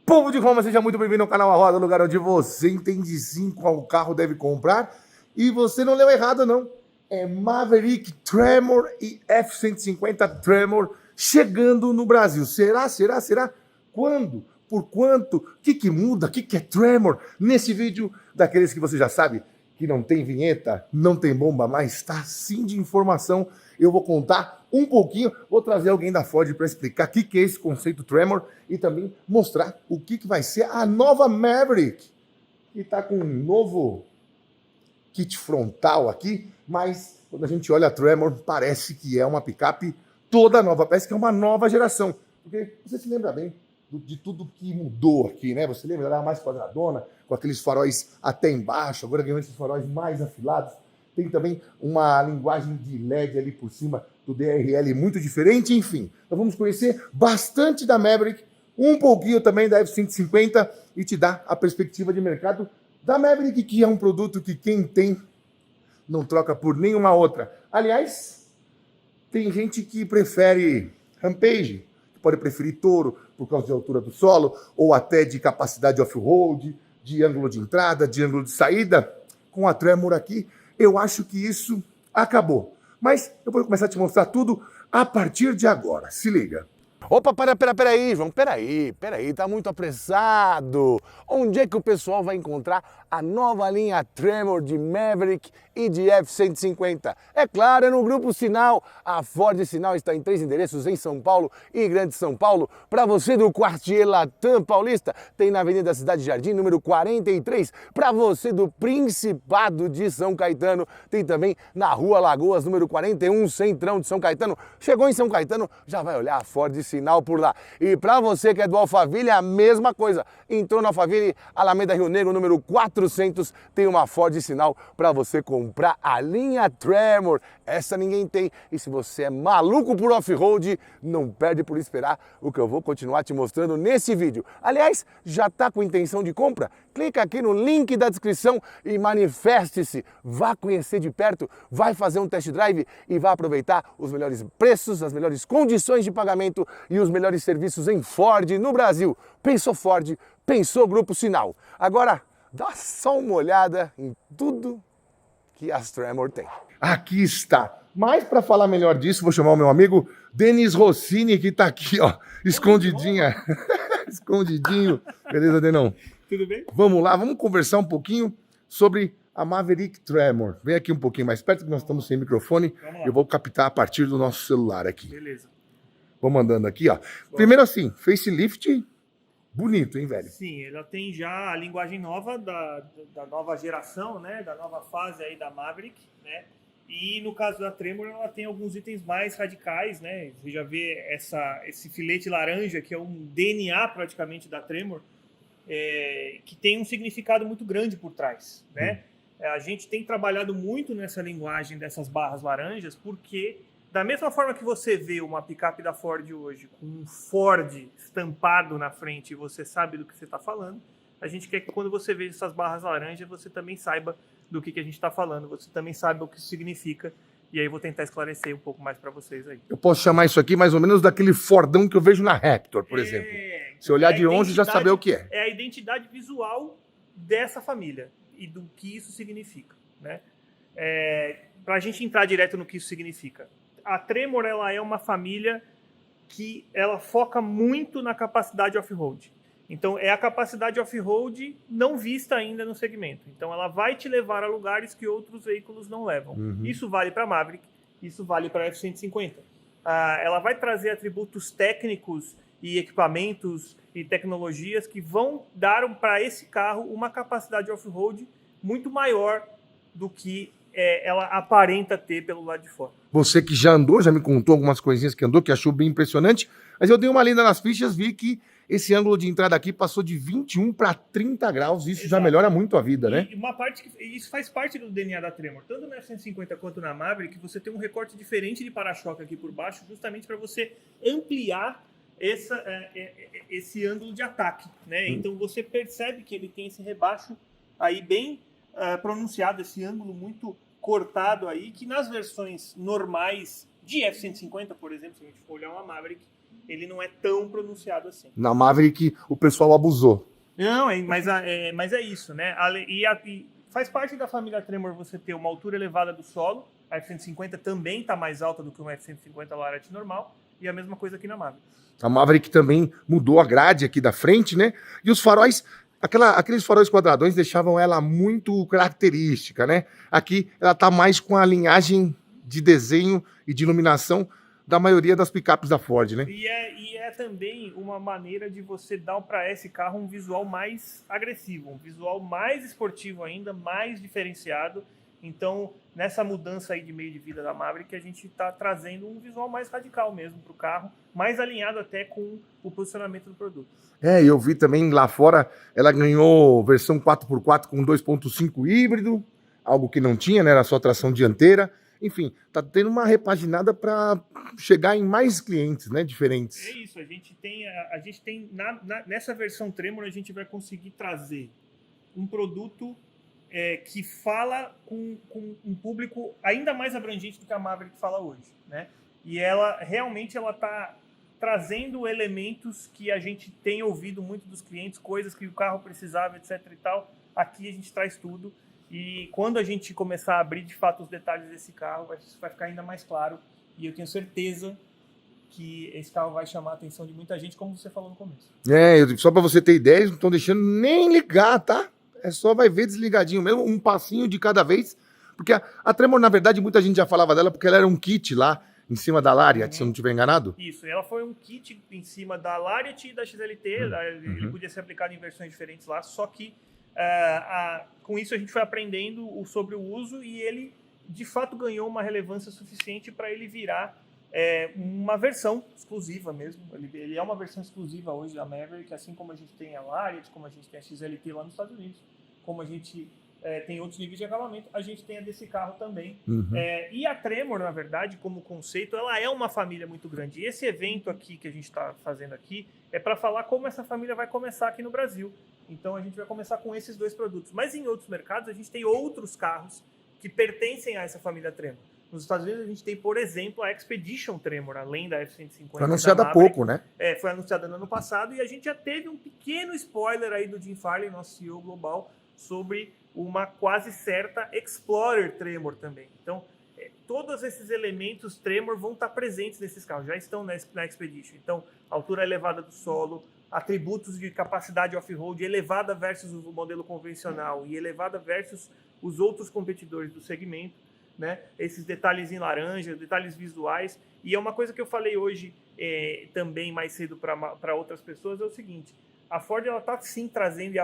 Povo de Roma, seja muito bem-vindo ao canal A Roda, lugar onde você entende sim qual carro deve comprar. E você não leu errado, não. É Maverick Tremor e F-150 Tremor chegando no Brasil. Será? Quando? Por quanto? O que muda? O que é Tremor? Nesse vídeo, daqueles que você já sabe, que não tem vinheta, não tem bomba, mas está sim de informação. Eu vou contar um pouquinho, vou trazer alguém da Ford para explicar o que é esse conceito Tremor e também mostrar o que vai ser a nova Maverick, que está com um novo kit frontal aqui, mas quando a gente olha a Tremor, parece que é uma picape toda nova, parece que é uma nova geração. Porque você se lembra bem de tudo que mudou aqui, né? Você lembra? Ela era mais quadradona, com aqueles faróis até embaixo, agora ganhou esses faróis mais afilados. Tem também uma linguagem de LED ali por cima do DRL muito diferente, enfim. Nós vamos conhecer bastante da Maverick, um pouquinho também da F-150 e te dar a perspectiva de mercado da Maverick, que é um produto que quem tem não troca por nenhuma outra. Aliás, tem gente que prefere Rampage, que pode preferir Toro por causa de altura do solo, ou até de capacidade off-road, de ângulo de entrada, de ângulo de saída. Com a Tremor aqui, eu acho que isso acabou. Mas eu vou começar a te mostrar tudo a partir de agora. Se liga. Opa, peraí, João, peraí, tá muito apressado. Onde é que o pessoal vai encontrar a nova linha Tremor de Maverick e de F-150? É claro, é no Grupo Sinal. A Ford Sinal está em 3 endereços em São Paulo e Grande São Paulo. Para você do Quartier Latam Paulista, tem na Avenida Cidade Jardim, número 43. Para você do Principado de São Caetano, tem também na Rua Lagoas, número 41, Centrão de São Caetano. Chegou em São Caetano, já vai olhar a Ford Sinal por lá. E para você que é do Alphaville, a mesma coisa. Entrou no Alphaville, Alameda Rio Negro, número 400, tem uma Ford Sinal para você comprar a linha Tremor. Essa ninguém tem. E se você é maluco por off-road, não perde por esperar o que eu vou continuar te mostrando nesse vídeo. Aliás, já tá com intenção de compra? Clica aqui no link da descrição e manifeste-se. Vá conhecer de perto, vai fazer um test drive e vai aproveitar os melhores preços, as melhores condições de pagamento e os melhores serviços em Ford no Brasil. Pensou Ford, pensou Grupo Sinal. Agora, dá só uma olhada em tudo que a Tremor tem. Aqui está. Mas para falar melhor disso, vou chamar o meu amigo Denis Rossini, que está aqui, ó, escondidinha. Escondidinho. Beleza, Denão? Tudo bem? Vamos lá, vamos conversar um pouquinho sobre a Maverick Tremor. Vem aqui um pouquinho mais perto, que nós estamos sem microfone. Eu vou captar a partir do nosso celular aqui. Beleza. Vamos andando aqui, ó. Primeiro assim, facelift bonito, hein, velho? Sim, ela tem já a linguagem nova da nova geração, né? Da nova fase aí da Maverick, né? E no caso da Tremor, ela tem alguns itens mais radicais, né? Você já vê esse filete laranja, que é um DNA praticamente da Tremor, que tem um significado muito grande por trás, né? A gente tem trabalhado muito nessa linguagem dessas barras laranjas, porque da mesma forma que você vê uma picape da Ford hoje com um Ford estampado na frente e você sabe do que você está falando, a gente quer que quando você veja essas barras laranjas, você também saiba do que a gente está falando, você também saiba o que isso significa, e aí eu vou tentar esclarecer um pouco mais para vocês aí. Eu posso chamar isso aqui mais ou menos daquele Fordão que eu vejo na Raptor, por exemplo. Se olhar de longe, já saber o que é. É a identidade visual dessa família e do que isso significa, né? Para a gente entrar direto no que isso significa. A Tremor, ela é uma família que ela foca muito na capacidade off-road. Então, é a capacidade off-road não vista ainda no segmento. Então, ela vai te levar a lugares que outros veículos não levam. Isso vale para a Maverick, isso vale para a F-150. Ela vai trazer atributos técnicos e equipamentos e tecnologias que vão dar para esse carro uma capacidade off-road muito maior do que ela aparenta ter pelo lado de fora. Você que já andou, já me contou algumas coisinhas que andou, que achou bem impressionante, mas eu dei uma lida nas fichas, vi que esse ângulo de entrada aqui passou de 21 para 30 graus, isso já melhora muito a vida, né? E uma parte isso faz parte do DNA da Tremor. Tanto na F-150 quanto na Maverick, você tem um recorte diferente de para-choque aqui por baixo, justamente para você ampliar esse ângulo de ataque, né? Então você percebe que ele tem esse rebaixo aí bem pronunciado, esse ângulo muito cortado aí, que nas versões normais de F-150, por exemplo, se a gente for olhar uma Maverick, ele não é tão pronunciado assim. Na Maverick o pessoal abusou. Não, mas é isso, né? E faz parte da família Tremor você ter uma altura elevada do solo. A F-150 também está mais alta do que uma F-150 Lariat normal. E a mesma coisa aqui na Maverick. A Maverick também mudou a grade aqui da frente, né? E os faróis, aqueles faróis quadradões deixavam ela muito característica, né? Aqui ela tá mais com a linhagem de desenho e de iluminação da maioria das picapes da Ford, né? E é também uma maneira de você dar para esse carro um visual mais agressivo, um visual mais esportivo ainda, mais diferenciado. Então, nessa mudança aí de meio de vida da Maverick, a gente está trazendo um visual mais radical mesmo para o carro, mais alinhado até com o posicionamento do produto. Eu vi também lá fora, ela ganhou versão 4x4 com 2.5 híbrido, algo que não tinha, né? Era só tração dianteira. Enfim, tá tendo uma repaginada para chegar em mais clientes, né? Diferentes. É isso, a gente tem nessa versão Tremor, a gente vai conseguir trazer um produto que fala com um público ainda mais abrangente do que a Maverick fala hoje, né? E ela realmente está trazendo elementos que a gente tem ouvido muito dos clientes, coisas que o carro precisava, etc e tal. Aqui a gente traz tudo e quando a gente começar a abrir de fato os detalhes desse carro, vai ficar ainda mais claro e eu tenho certeza que esse carro vai chamar a atenção de muita gente, como você falou no começo. Só para você ter ideia, eles não estão deixando nem ligar, tá? É só vai ver desligadinho mesmo, um passinho de cada vez. Porque a Tremor, na verdade, muita gente já falava dela porque ela era um kit lá em cima da Lariat, se eu não estiver enganado. Isso, ela foi um kit em cima da Lariat e da XLT, ele podia ser aplicado em versões diferentes lá, só que com isso a gente foi aprendendo sobre o uso e ele, de fato, ganhou uma relevância suficiente para ele virar uma versão exclusiva mesmo. Ele é uma versão exclusiva hoje da Maverick, assim como a gente tem a Lariat, como a gente tem a XLT lá nos Estados Unidos, como a gente tem outros níveis de acabamento, a gente tem a desse carro também. E a Tremor, na verdade, como conceito, ela é uma família muito grande. E esse evento aqui que a gente está fazendo aqui é para falar como essa família vai começar aqui no Brasil. Então a gente vai começar com esses dois produtos. Mas em outros mercados a gente tem outros carros que pertencem a essa família Tremor. Nos Estados Unidos a gente tem, por exemplo, a Expedition Tremor, além da F-150. Foi anunciada há pouco, né? Foi anunciada no ano passado e a gente já teve um pequeno spoiler aí do Jim Farley, nosso CEO global, sobre uma quase certa Explorer Tremor também. Então, todos esses elementos Tremor vão estar presentes nesses carros, já estão na Expedition. Então, altura elevada do solo, atributos de capacidade off-road elevada versus o modelo convencional e elevada versus os outros competidores do segmento, né? Esses detalhes em laranja, detalhes visuais. E é uma coisa que eu falei hoje também mais cedo para outras pessoas, é o seguinte: a Ford está sim trazendo,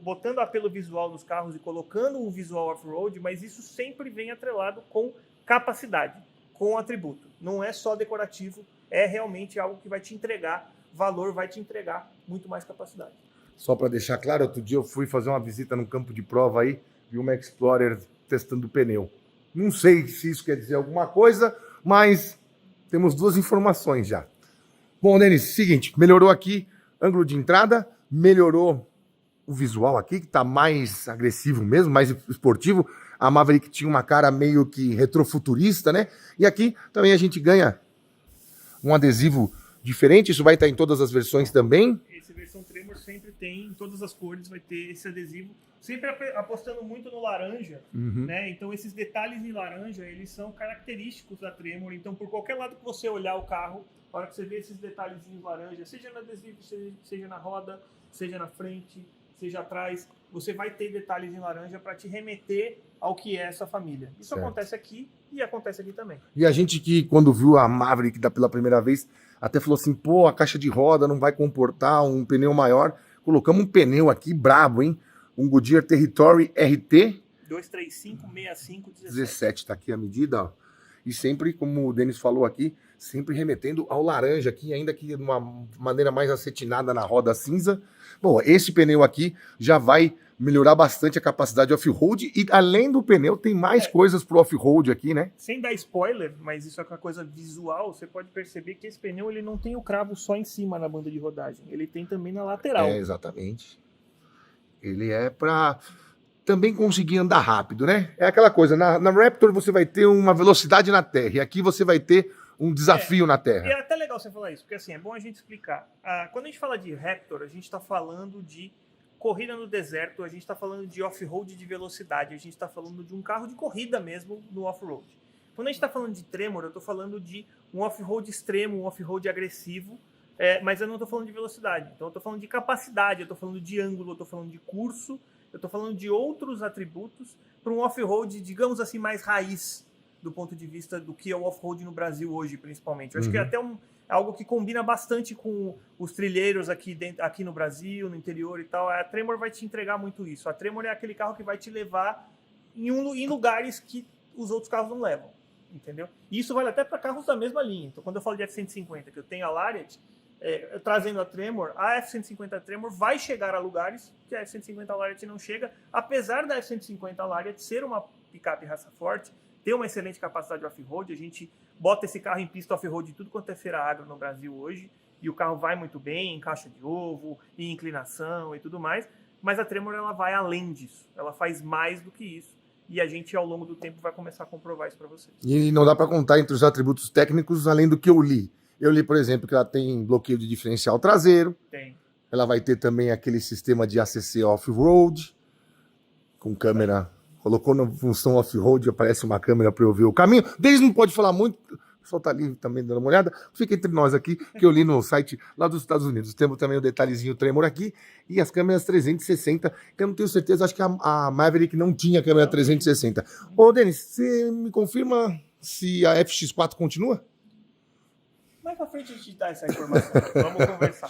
botando apelo visual nos carros e colocando um visual off-road, mas isso sempre vem atrelado com capacidade, com atributo. Não é só decorativo, é realmente algo que vai te entregar valor, vai te entregar muito mais capacidade. Só para deixar claro, outro dia eu fui fazer uma visita num campo de prova aí, vi uma Explorer testando pneu. Não sei se isso quer dizer alguma coisa, mas temos duas informações já. Bom, Denis, seguinte, melhorou aqui ângulo de entrada, melhorou o visual aqui, que está mais agressivo mesmo, mais esportivo. A Maverick tinha uma cara meio que retrofuturista, né? E aqui também a gente ganha um adesivo diferente, isso vai estar em todas as versões também. Essa versão Tremor sempre tem, em todas as cores, vai ter esse adesivo, sempre apostando muito no laranja, né? Então esses detalhes em laranja, eles são característicos da Tremor, então por qualquer lado que você olhar o carro, na hora que você vê esses detalhezinhos laranja, seja no adesivo, seja na roda, seja na frente, seja atrás, você vai ter detalhes em laranja para te remeter ao que é essa família. Isso acontece aqui e acontece aqui também. E a gente que, quando viu a Maverick pela primeira vez, até falou assim, pô, a caixa de roda não vai comportar um pneu maior. Colocamos um pneu aqui brabo, hein? Um Goodyear Territory RT 235-65-17. tá aqui a medida, ó. E sempre, como o Denis falou aqui, sempre remetendo ao laranja aqui, ainda que de uma maneira mais acetinada na roda cinza. Bom, esse pneu aqui já vai melhorar bastante a capacidade off-road e além do pneu tem mais coisas pro off-road aqui, né? Sem dar spoiler, mas isso é uma coisa visual, você pode perceber que esse pneu ele não tem o cravo só em cima na banda de rodagem, ele tem também na lateral. Exatamente. Ele é para também conseguir andar rápido, né? É aquela coisa, na Raptor você vai ter uma velocidade na terra, e aqui você vai ter um desafio na E é terra. até legal você falar isso, porque assim, é bom a gente explicar. Quando a gente fala de Raptor, a gente está falando de corrida no deserto, a gente está falando de off-road de velocidade, a gente está falando de um carro de corrida mesmo no off-road. Quando a gente está falando de Tremor, eu estou falando de um off-road extremo, um off-road agressivo, mas eu não estou falando de velocidade. Então eu estou falando de capacidade, eu estou falando de ângulo, eu estou falando de curso, eu estou falando de outros atributos para um off-road, digamos assim, mais raiz, do ponto de vista do que é o off-road no Brasil hoje, principalmente. Eu acho que é até algo que combina bastante com os trilheiros aqui no Brasil, no interior e tal. A Tremor vai te entregar muito isso. A Tremor é aquele carro que vai te levar em lugares que os outros carros não levam, entendeu? E isso vale até para carros da mesma linha. Então, quando eu falo de F-150, que eu tenho a Lariat, trazendo a Tremor, a F-150 Tremor vai chegar a lugares que a F-150 Lariat não chega, apesar da F-150 Lariat ser uma picape raça forte, ter uma excelente capacidade off-road. A gente bota esse carro em pista off-road de tudo quanto é feira agro no Brasil hoje, e o carro vai muito bem em caixa de ovo, em inclinação e tudo mais, mas a Tremor ela vai além disso, ela faz mais do que isso, e a gente ao longo do tempo vai começar a comprovar isso para vocês. E não dá para contar entre os atributos técnicos além do que eu li. Eu li, por exemplo, que ela tem bloqueio de diferencial traseiro, Tem. ela vai ter também aquele sistema de ACC off-road, com câmera. Colocou na função off-road, aparece uma câmera para eu ver o caminho. Deles não pode falar muito, o pessoal tá ali também dando uma olhada. Fica entre nós aqui, que eu li no site lá dos Estados Unidos. Temos também o detalhezinho Tremor aqui e as câmeras 360, que eu não tenho certeza, acho que a Maverick não tinha câmera 360. Ô, Denis, você me confirma se a FX4 continua? Mais pra frente a gente dá essa informação. Vamos conversar.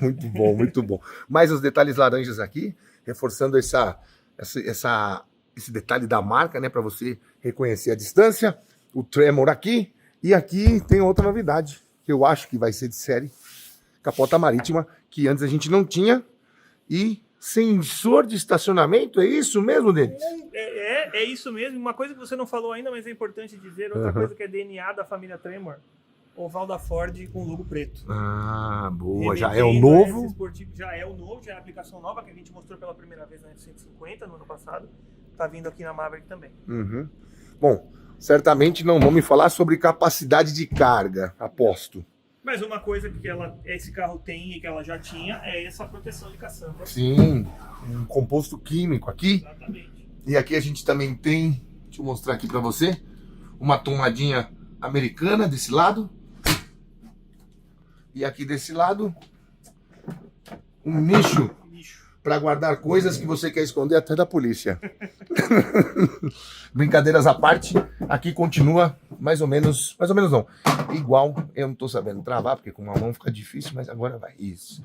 Muito bom, muito bom. Mais os detalhes laranjas aqui, reforçando esse detalhe da marca, né, para você reconhecer a distância. O Tremor aqui. E aqui tem outra novidade, que eu acho que vai ser de série. Capota marítima, que antes a gente não tinha. E sensor de estacionamento, é isso mesmo, Denis? É isso mesmo. Uma coisa que você não falou ainda, mas é importante dizer, outra coisa que é DNA da família Tremor, oval da Ford com logo preto. Ah, boa. Já é Remetendo o novo. a esse esportivo, já é o novo, já é a aplicação nova que a gente mostrou pela primeira vez na F-150 no ano passado. Tá vindo aqui na Maverick também. Uhum. Bom, certamente não vão me falar sobre capacidade de carga, aposto. Mas uma coisa que esse carro tem e que ela já tinha é essa proteção de caçamba. Sim, um composto químico aqui. Exatamente. E aqui a gente também tem, deixa eu mostrar aqui para você, uma tomadinha americana desse lado. E aqui desse lado, um nicho para guardar coisas que você quer esconder até da polícia. Brincadeiras à parte, aqui continua mais ou menos não, igual. Eu não tô sabendo travar, porque com uma mão fica difícil, mas agora vai, isso.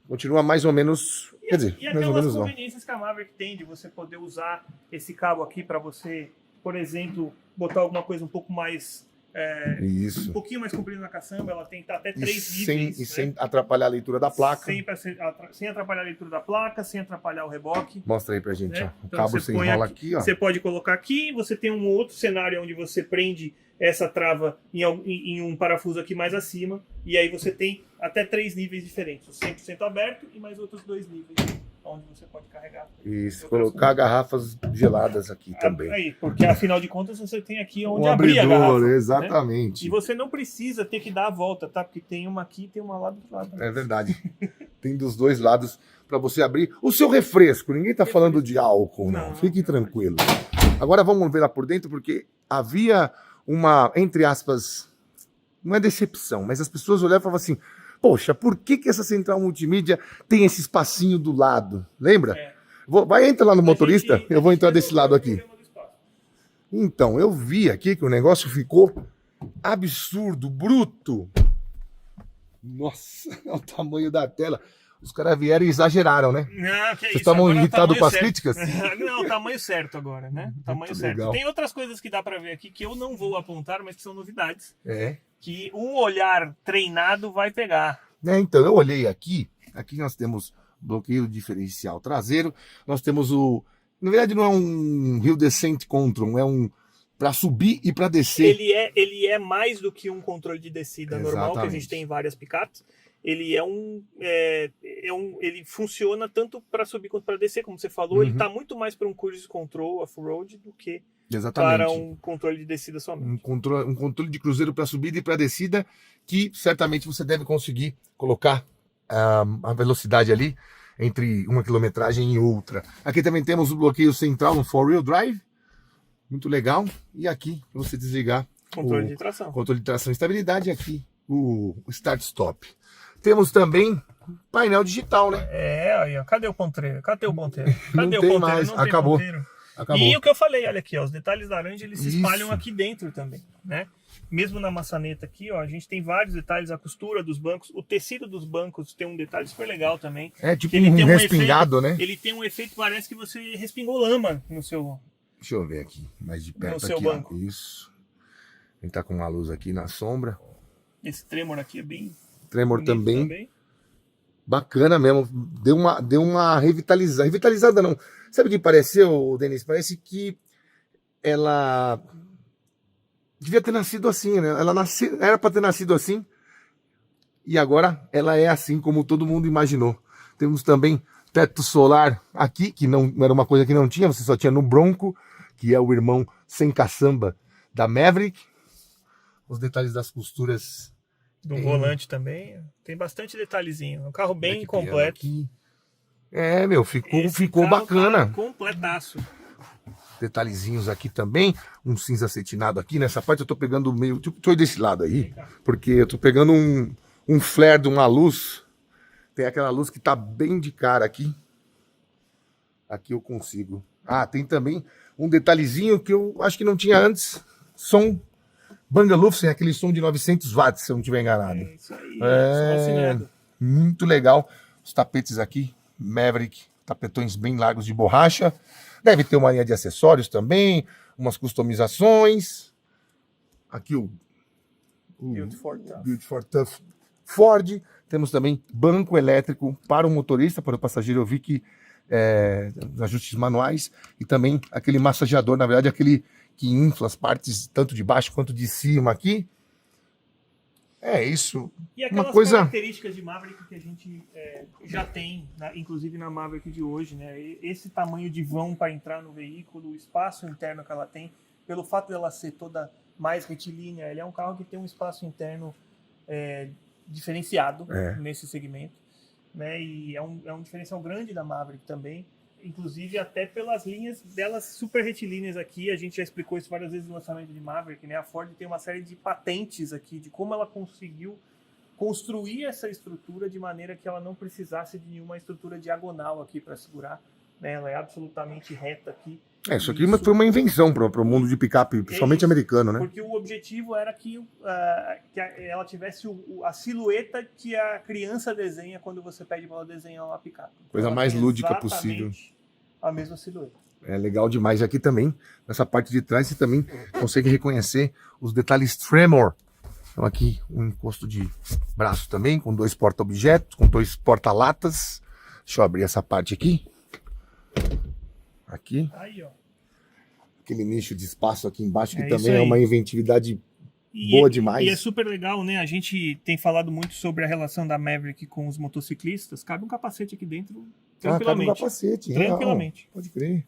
Continua mais ou menos, quer dizer, E mais ou aquelas menos não. conveniências que a Maverick tem de você poder usar esse cabo aqui para você, por exemplo, botar alguma coisa um pouco mais... Isso. um pouquinho mais comprido na caçamba, ela tem até E 3 níveis. sem atrapalhar a leitura da placa. Sem atrapalhar a leitura da placa, sem atrapalhar o reboque. Mostra aí pra gente, Né? ó. O Então cabo você se põe enrola aqui, ó. Você pode colocar aqui, você tem um outro cenário onde você prende essa trava em um parafuso aqui mais acima, e aí você tem até 3 níveis diferentes, o 100% aberto e mais outros 2 níveis, onde você pode carregar. Isso, colocar garrafas geladas aqui também. Aí, porque afinal de contas você tem aqui onde Um abrir a garrafa. abridor, Né? exatamente. E você não precisa ter que dar a volta, tá? Porque tem uma aqui e tem uma lá do lado. É verdade. Tem dos dois lados para você abrir o seu refresco. Ninguém tá falando de álcool, não. Não. Fique tranquilo. Agora vamos ver lá por dentro, porque havia uma, entre aspas, não é decepção, mas as pessoas olhavam e falavam assim: poxa, por que essa central multimídia tem esse espacinho do lado? Lembra? É. Vai, entra lá no motorista, eu vou entrar desse lado aqui. Problema do espaço. Então, eu vi aqui que o negócio ficou absurdo, bruto. Nossa, olha o tamanho da tela. Os caras vieram e exageraram, né? Não, que é Vocês isso. estavam Agora é o irritados tamanho com as certo. críticas? Não, o tamanho certo agora, né? O tamanho Muito certo. legal. Tem outras coisas que dá pra ver aqui que eu não vou apontar, mas que são novidades. É. Que um olhar treinado vai pegar. Então, eu olhei aqui. Aqui nós temos bloqueio diferencial traseiro. Nós temos o... Na verdade, não é um Hill Descent Control, é um para subir e para descer. Ele é mais do que um controle de descida normal, que a gente tem em várias picapes. Ele ele funciona tanto para subir quanto para descer, como você falou. Ele está muito mais para um cruise control off-road do que Exatamente. para um controle de descida somente. Um controle de cruzeiro para subida e para descida, que certamente você deve conseguir colocar a velocidade ali entre uma quilometragem e outra. Aqui também temos o bloqueio central no 4-wheel drive, muito legal. E aqui, para você desligar Controle de tração. Controle de tração e estabilidade, aqui o start-stop. Temos também painel digital, né? Aí, ó, cadê o ponteiro? Cadê o ponteiro? Não Cadê o tem ponteiro? mais, Não tem acabou. ponteiro. Acabou. E o que eu falei, olha aqui, ó, os detalhes laranja, eles se espalham Isso. aqui dentro também, né? Mesmo na maçaneta aqui, ó, a gente tem vários detalhes, a costura dos bancos, o tecido dos bancos tem um detalhe super legal também. É tipo Ele tem um respingado, efeito, né? Ele tem um efeito, parece que você respingou lama no seu... Deixa eu ver aqui, mais de perto No seu aqui, banco. ó. Isso. Ele tá com uma luz aqui na sombra. Esse tremor aqui é bem Tremor bonito também. Bacana mesmo. Deu uma revitalizada. Revitalizada não. Sabe o que pareceu, Denis? Parece que ela devia ter nascido assim, né? Ela era para ter nascido assim. E agora ela é assim como todo mundo imaginou. Temos também teto solar aqui, que não era uma coisa que não tinha, você só tinha no Bronco, que é o irmão sem caçamba da Maverick. Os detalhes das costuras do volante também. Tem bastante detalhezinho. É um carro bem completo. Aqui. Ficou carro bacana. Tá completaço. Detalhezinhos aqui também, um cinza acetinado aqui. Nessa parte eu tô pegando meio... Deixa eu ir desse lado aí, porque eu tô pegando um flare de uma luz. Tem aquela luz que tá bem de cara aqui. Aqui eu consigo. Tem também um detalhezinho que eu acho que não tinha antes. Som Bang & Olufsen, aquele som de 900 watts, se eu não estiver enganado. Isso aí, muito legal. Os tapetes aqui, Maverick, tapetões bem largos de borracha. Deve ter uma linha de acessórios também, umas customizações. Aqui o Built for Tough. Built for Tough Ford. Temos também banco elétrico para o motorista, para o passageiro. Eu vi que ajustes manuais. E também aquele massageador, na verdade, aquele que infla as partes tanto de baixo quanto de cima aqui. É isso. E aquelas características de Maverick que a gente já tem, inclusive na Maverick de hoje, né? Esse tamanho de vão para entrar no veículo, o espaço interno que ela tem, pelo fato dela ser toda mais retilínea, ele é um carro que tem um espaço interno diferenciado nesse segmento, né? E é um diferencial grande da Maverick também. Inclusive até pelas linhas delas super retilíneas aqui, a gente já explicou isso várias vezes no lançamento de Maverick, né? A Ford tem uma série de patentes aqui de como ela conseguiu construir essa estrutura de maneira que ela não precisasse de nenhuma estrutura diagonal aqui para segurar, né? Ela é absolutamente reta aqui. Isso aqui foi uma invenção para o mundo de picape, principalmente americano, né? Porque o objetivo era que ela tivesse a silhueta que a criança desenha quando você pede para ela desenhar uma picape. Coisa mais lúdica possível. A mesma silhueta. É legal demais. Aqui também, nessa parte de trás, você também consegue reconhecer os detalhes Tremor. Então aqui um encosto de braço também, com 2 porta-objetos, com 2 porta-latas. Deixa eu abrir essa parte aqui. Aqui. Aí, ó. Aquele nicho de espaço aqui embaixo, que também é uma inventividade boa demais. E é super legal, né? A gente tem falado muito sobre a relação da Maverick com os motociclistas. Cabe um capacete aqui dentro tranquilamente. Cabe um capacete, tranquilamente. Real, pode crer.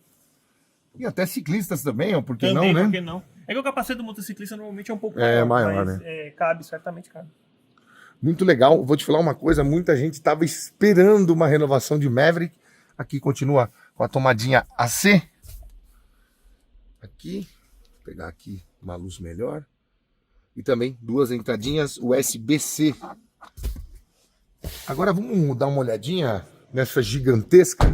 E até ciclistas também, por que também, não, né? Por que não? É que o capacete do motociclista normalmente é um pouco maior, mas, né? Certamente cabe. Muito legal. Vou te falar uma coisa, muita gente estava esperando uma renovação de Maverick. Aqui continua com a tomadinha AC. Aqui, vou pegar aqui uma luz melhor. E também 2 entradinhas USB-C. Agora vamos dar uma olhadinha nessa gigantesca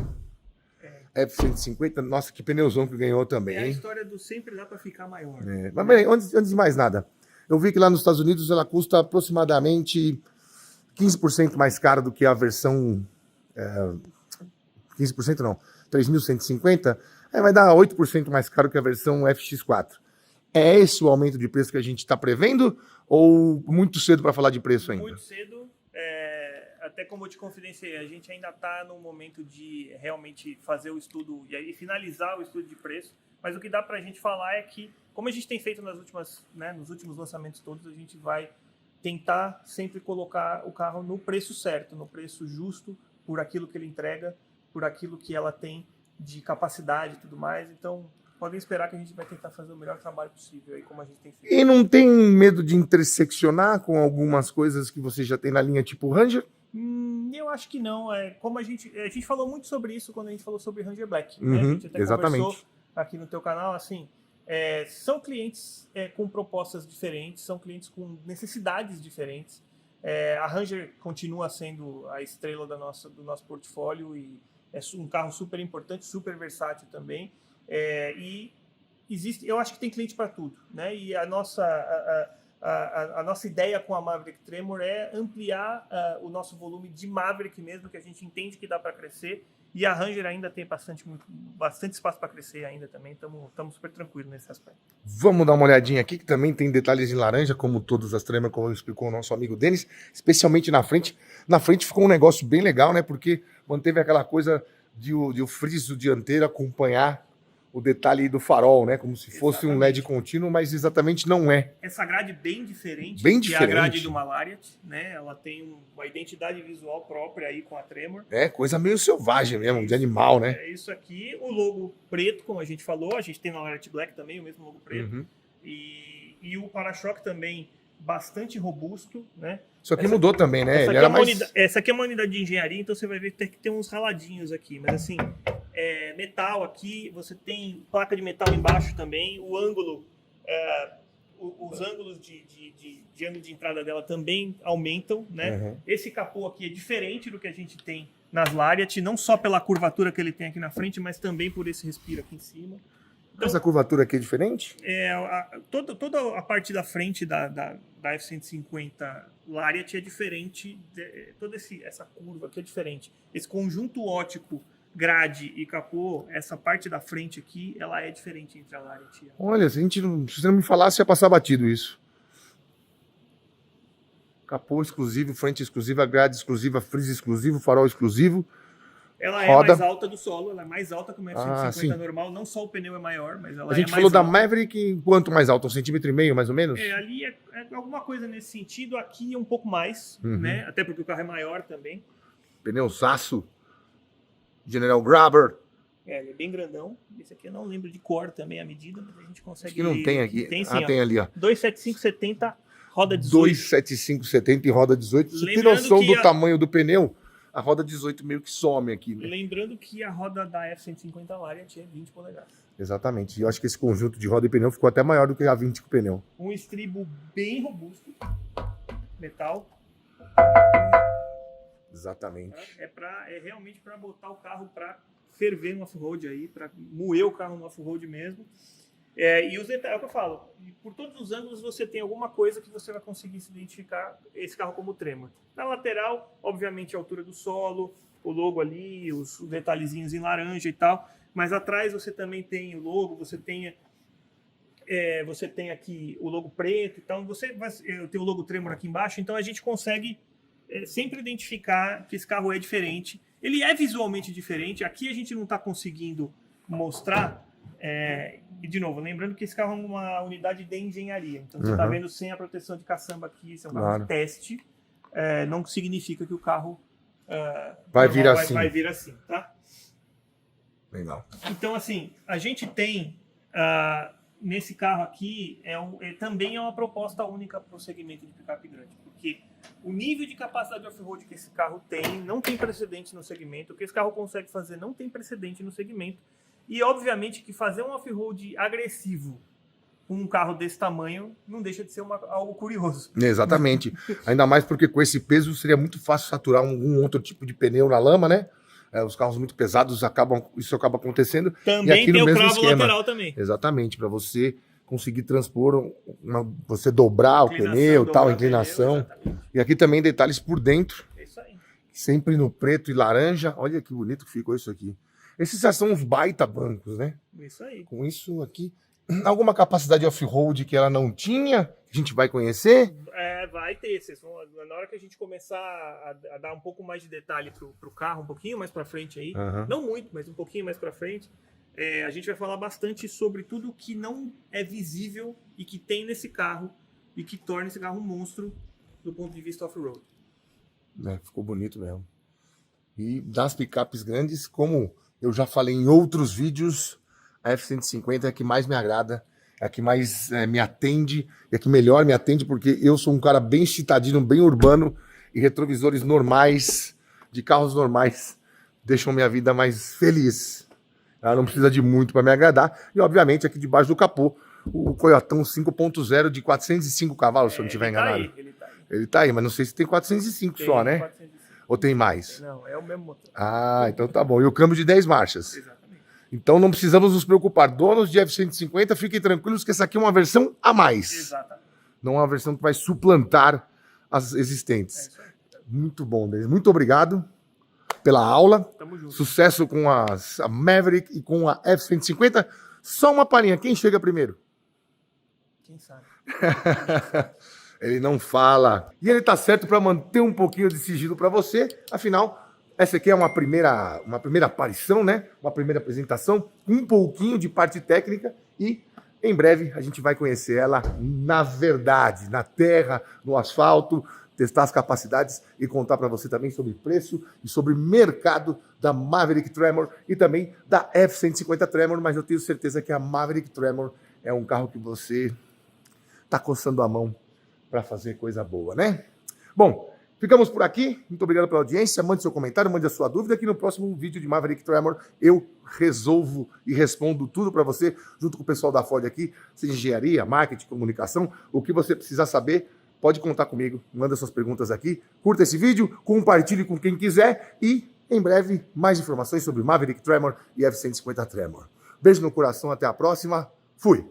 F-150. Nossa, que pneuzão que ganhou também, É a hein? história do sempre dá para ficar maior. Mas bem, antes de mais nada, eu vi que lá nos Estados Unidos ela custa aproximadamente 15% mais cara do que a versão... 15% não, 3.150, vai dar 8% mais caro que a versão FX4. É esse o aumento de preço que a gente está prevendo ou muito cedo para falar de preço ainda? Muito cedo. Até como eu te confidenciei, a gente ainda está no momento de realmente fazer o estudo e finalizar o estudo de preço, mas o que dá para a gente falar é que, como a gente tem feito nos últimos lançamentos todos, a gente vai tentar sempre colocar o carro no preço certo, no preço justo, por aquilo que ele entrega, por aquilo que ela tem de capacidade e tudo mais. Então, podem esperar que a gente vai tentar fazer o melhor trabalho possível aí, como a gente tem feito. E não tem medo de interseccionar com algumas coisas que você já tem na linha tipo Ranger? Eu acho que não. Como a gente falou muito sobre isso quando a gente falou sobre Ranger Black. Né? A Uhum, gente até exatamente. conversou aqui no teu canal, assim, são clientes com propostas diferentes, são clientes com necessidades diferentes. A Ranger continua sendo a estrela do nosso portfólio e é um carro super importante, super versátil também. E eu acho que tem cliente para tudo, né? E a nossa ideia com a Maverick Tremor é ampliar o nosso volume de Maverick mesmo, que a gente entende que dá para crescer. E a Ranger ainda tem bastante espaço para crescer ainda também. Estamos super tranquilos nesse aspecto. Vamos dar uma olhadinha aqui, que também tem detalhes em laranja, como todas as Tremor, como explicou o nosso amigo Denis, especialmente na frente. Na frente ficou um negócio bem legal, né? Porque manteve aquela coisa de o friso dianteiro acompanhar o detalhe do farol, né? Como se fosse um LED contínuo, mas exatamente não é. Essa grade bem diferente, Bem que diferente. é a grade do Malariat, né? Ela tem uma identidade visual própria aí com a Tremor. É, coisa meio selvagem mesmo, de animal, né? É isso aqui, o logo preto, como a gente falou, a gente tem na Malariat Black também, o mesmo logo preto. Uhum. E o para-choque também bastante robusto, né? Isso aqui mudou também, né? Essa Ele aqui, era mais... essa aqui é uma unidade de engenharia, então você vai ver que tem uns raladinhos aqui, mas assim, metal aqui, você tem placa de metal embaixo também, o ângulo, os ângulos de ângulo de entrada dela também aumentam, né? Uhum. Esse capô aqui é diferente do que a gente tem nas Lariat, não só pela curvatura que ele tem aqui na frente, mas também por esse respiro aqui em cima. Então, Essa curvatura aqui é diferente? Toda a parte da frente da F-150 Lariat é diferente, toda essa curva aqui é diferente. Esse conjunto óptico, grade e capô, essa parte da frente aqui, ela é diferente entre a Lariat e a... Olha, se você não me falasse, ia passar batido isso. Capô exclusivo, frente exclusiva, grade exclusiva, freeze exclusivo, farol exclusivo. Ela é roda... mais alta do solo, ela é mais alta que uma F-150 normal, não só o pneu é maior, mas ela A gente é mais falou da alta. Maverick, quanto mais alta? 1,5 cm, mais ou menos? Ali é alguma coisa nesse sentido, aqui é um pouco mais, né? Até porque o carro é maior também. Pneu Sasso, General Grabber. Ele é bem grandão. Esse aqui eu não lembro de cor também a medida, mas a gente consegue... Acho que não tem aqui. Tem sim, tem ali, ó. 275/70, roda 18. 275/70 e roda 18. Você tem Lembrando noção que do tamanho do pneu? A roda 18 meio que some aqui, né? Lembrando que a roda da F-150 Lariat é 20 polegadas. Exatamente. E eu acho que esse conjunto de roda e pneu ficou até maior do que a 20 com pneu. Um estribo bem robusto, metal. Exatamente. É realmente para botar o carro para ferver no off-road aí, para moer o carro no off-road mesmo. E os detalhes, é o que eu falo, por todos os ângulos você tem alguma coisa que você vai conseguir se identificar esse carro como Tremor. Na lateral, obviamente a altura do solo, o logo ali, os detalhezinhos em laranja e tal, mas atrás você também tem o logo, você tem aqui o logo preto, então eu tenho o logo Tremor aqui embaixo, então a gente consegue sempre identificar que esse carro é diferente. Ele é visualmente diferente, aqui a gente não está conseguindo mostrar. E de novo, lembrando que esse carro é uma unidade de engenharia, então você está vendo sem a proteção de caçamba aqui, esse é um carro de teste, não significa que o carro vai vir assim. Vai vir assim, tá? Legal. Então, assim, a gente tem nesse carro aqui, também é uma proposta única para o segmento de picape grande, porque o nível de capacidade off-road que esse carro tem não tem precedente no segmento, o que esse carro consegue fazer não tem precedente no segmento. E, obviamente, que fazer um off-road agressivo com um carro desse tamanho não deixa de ser algo curioso. Exatamente. Ainda mais porque com esse peso seria muito fácil saturar algum outro tipo de pneu na lama, né? Os carros muito pesados, isso acaba acontecendo. Também e aqui tem no o mesmo cravo esquema. lateral também. Exatamente, para você conseguir transpor, você dobrar o pneu, tal, inclinação. Pneu, e aqui também detalhes por dentro. É isso aí. Sempre no preto e laranja. Olha que bonito que ficou isso aqui. Esses já são uns baita bancos, né? Isso aí. Com isso aqui, alguma capacidade off-road que ela não tinha, que a gente vai conhecer? Vai ter. Na hora que a gente começar a dar um pouco mais de detalhe pro carro, um pouquinho mais para frente aí, não muito, mas um pouquinho mais para frente, a gente vai falar bastante sobre tudo que não é visível e que tem nesse carro e que torna esse carro um monstro do ponto de vista off-road. Ficou bonito mesmo. E das picapes grandes, como eu já falei em outros vídeos, a F-150 é a que mais me agrada, é a que mais me atende, é a que melhor me atende, porque eu sou um cara bem citadino, bem urbano, e retrovisores normais, de carros normais, deixam minha vida mais feliz. Ela não precisa de muito para me agradar. E, obviamente, aqui debaixo do capô, o Coyotão 5.0 de 405 cavalos, se eu não estiver enganado. Ele tá aí, mas não sei se tem 405 só, né? 405. Ou tem mais? Não, é o mesmo motor. Ah, então tá bom. E o câmbio de 10 marchas. Exatamente. Então não precisamos nos preocupar. Donos de F-150, fiquem tranquilos que essa aqui é uma versão a mais. Exatamente. Não é uma versão que vai suplantar as É existentes. isso aí. Muito bom, Denis. Muito obrigado pela aula. Tamo junto. Sucesso com a Maverick e com a F-150. Só uma palhinha. Quem chega primeiro? Quem sabe? Ele não fala. E ele tá certo para manter um pouquinho de sigilo para você. Afinal, essa aqui é uma primeira aparição, né? Uma primeira apresentação, um pouquinho de parte técnica e em breve a gente vai conhecer ela na verdade, na terra, no asfalto, testar as capacidades e contar para você também sobre preço e sobre mercado da Maverick Tremor e também da F-150 Tremor, mas eu tenho certeza que a Maverick Tremor é um carro que você tá coçando a mão para fazer coisa boa, né? Bom, ficamos por aqui. Muito obrigado pela audiência. Mande seu comentário, mande a sua dúvida, que no próximo vídeo de Maverick Tremor eu resolvo e respondo tudo para você, junto com o pessoal da Ford aqui, seja engenharia, marketing, comunicação, o que você precisar saber, pode contar comigo, manda suas perguntas aqui, curta esse vídeo, compartilhe com quem quiser e, em breve, mais informações sobre Maverick Tremor e F-150 Tremor. Beijo no coração, até a próxima. Fui!